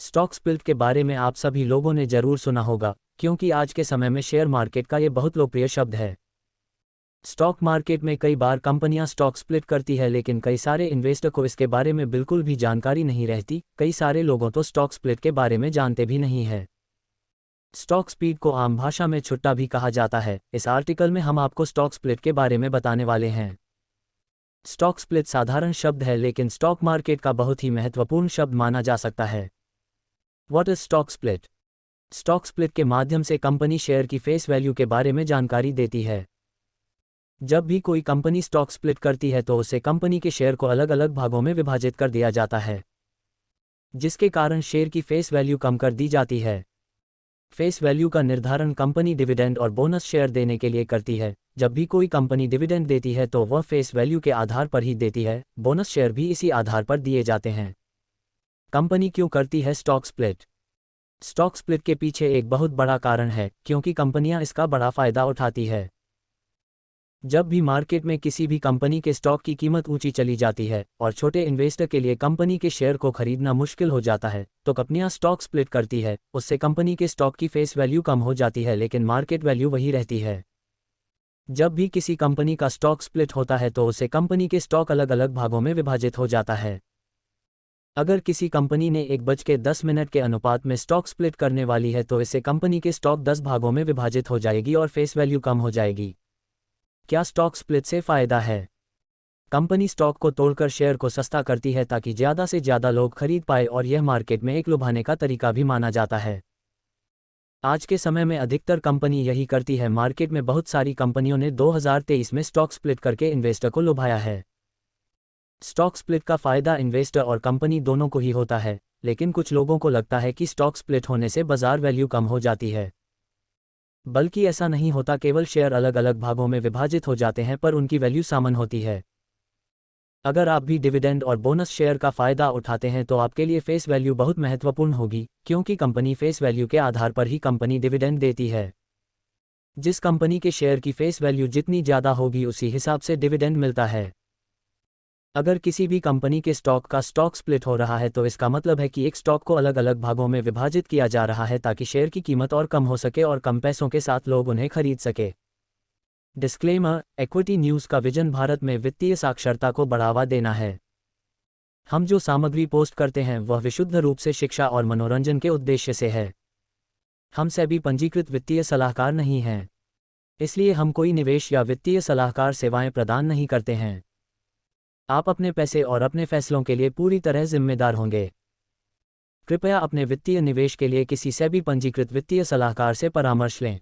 Stock split के बारे में आप सभी लोगों ने जरूर सुना होगा, क्योंकि आज के समय में शेयर मार्केट का ये बहुत लोकप्रिय शब्द है। स्टॉक मार्केट में कई बार कंपनियां स्टॉक स्प्लिट करती है, लेकिन कई सारे इन्वेस्टर को इसके बारे में बिल्कुल भी जानकारी नहीं रहती। कई सारे लोगों तो स्टॉक स्प्लिट के बारे में जानते भी नहीं है। स्टॉक स्प्लिट को आम भाषा में छुट्टा भी कहा जाता है। इस आर्टिकल में हम आपको स्टॉक स्प्लिट के बारे में बताने वाले हैं। स्टॉक स्प्लिट साधारण शब्द है, लेकिन स्टॉक मार्केट का बहुत ही महत्वपूर्ण शब्द माना जा सकता है। What is stock split? Stock split के माध्यम से कंपनी शेयर की फेस वैल्यू के बारे में जानकारी देती है। जब भी कोई कंपनी स्टॉक स्प्लिट करती है तो उसे कंपनी के शेयर को अलग अलग भागों में विभाजित कर दिया जाता है, जिसके कारण शेयर की फेस वैल्यू कम कर दी जाती है। फेस वैल्यू का निर्धारण कंपनी डिविडेंड और बोनस शेयर देने के लिए करती है। जब भी कोई कंपनी डिविडेंड देती है तो वह फेस वैल्यू के आधार पर ही देती है। बोनस शेयर भी इसी आधार पर दिए जाते हैं। कंपनी क्यों करती है स्टॉक स्प्लिट? स्टॉक स्प्लिट के पीछे एक बहुत बड़ा कारण है, क्योंकि कंपनियां इसका बड़ा फायदा उठाती है। जब भी मार्केट में किसी भी कंपनी के स्टॉक की कीमत ऊंची चली जाती है और छोटे इन्वेस्टर के लिए कंपनी के शेयर को खरीदना मुश्किल हो जाता है, तो कंपनियां स्टॉक स्प्लिट करती है। उससे कंपनी के स्टॉक की फेस वैल्यू कम हो जाती है, लेकिन मार्केट वैल्यू वही रहती है। जब भी किसी कंपनी का स्टॉक स्प्लिट होता है तो उसे कंपनी के स्टॉक अलग अलग भागों में विभाजित हो जाता है। अगर किसी कंपनी ने 1:10 के अनुपात में स्टॉक स्प्लिट करने वाली है तो इससे कंपनी के स्टॉक 10 भागों में विभाजित हो जाएगी और फेस वैल्यू कम हो जाएगी। क्या स्टॉक स्प्लिट से फायदा है? कंपनी स्टॉक को तोड़कर शेयर को सस्ता करती है ताकि ज़्यादा से ज़्यादा लोग खरीद पाए, और यह मार्केट में एक लुभाने का तरीका भी माना जाता है। आज के समय में अधिकतर कंपनी यही करती है। मार्केट में बहुत सारी कंपनियों ने 2023 में स्टॉक स्प्लिट करके इन्वेस्टर को लुभाया है। स्टॉक स्प्लिट का फायदा इन्वेस्टर और कंपनी दोनों को ही होता है, लेकिन कुछ लोगों को लगता है कि स्टॉक स्प्लिट होने से बाजार वैल्यू कम हो जाती है। बल्कि ऐसा नहीं होता, केवल शेयर अलग अलग भागों में विभाजित हो जाते हैं पर उनकी वैल्यू समान होती है। अगर आप भी डिविडेंड और बोनस शेयर का फायदा उठाते हैं तो आपके लिए फेस वैल्यू बहुत महत्वपूर्ण होगी, क्योंकि कंपनी फेस वैल्यू के आधार पर ही कंपनी डिविडेंड देती है। जिस कंपनी के शेयर की फेस वैल्यू जितनी ज़्यादा होगी उसी हिसाब से डिविडेंड मिलता है। अगर किसी भी कंपनी के स्टॉक का स्टॉक स्प्लिट हो रहा है तो इसका मतलब है कि एक स्टॉक को अलग अलग भागों में विभाजित किया जा रहा है ताकि शेयर की कीमत और कम हो सके और कम पैसों के साथ लोग उन्हें खरीद सके। डिस्क्लेमर: इक्विटी न्यूज़ का विजन भारत में वित्तीय साक्षरता को बढ़ावा देना है। हम जो सामग्री पोस्ट करते हैं वह विशुद्ध रूप से शिक्षा और मनोरंजन के उद्देश्य से है। हम सेबी पंजीकृत वित्तीय सलाहकार नहीं हैं, इसलिए हम कोई निवेश या वित्तीय सलाहकार सेवाएं प्रदान नहीं करते हैं। आप अपने पैसे और अपने फैसलों के लिए पूरी तरह जिम्मेदार होंगे। कृपया अपने वित्तीय निवेश के लिए किसी सेबी पंजीकृत वित्तीय सलाहकार से परामर्श लें।